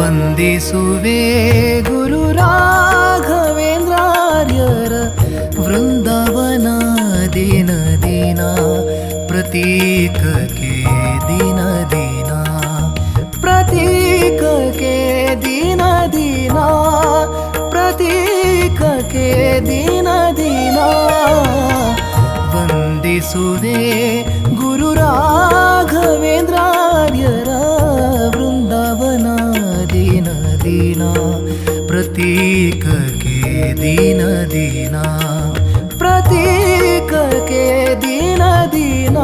ವಂದಿಸುವೆ ಗುರು ರಾಘವೇಂದ್ರಾರ್ಯರ ವೃಂದಾವನ ದಿನ ದಿನ ಪ್ರತೀಕಕ್ಕೆ ದಿನ ದಿನ ಪ್ರತೀಕಕ್ಕೆ ದಿನ ದಿನ ಪ್ರತೀಕಕ್ಕೆ ದಿನ ದಿನ ವಂದಿಸುವೆ ಗುರು ರಾಘವೇಂದ್ರಾರ್ಯರ ವೃಂದಾವನ ದಿನ ದಿನ ಪ್ರತೀಕಕ್ಕೆ ದಿನ ದಿನ ಪ್ರತೀಕಕ್ಕೆ ದಿನ ದಿನ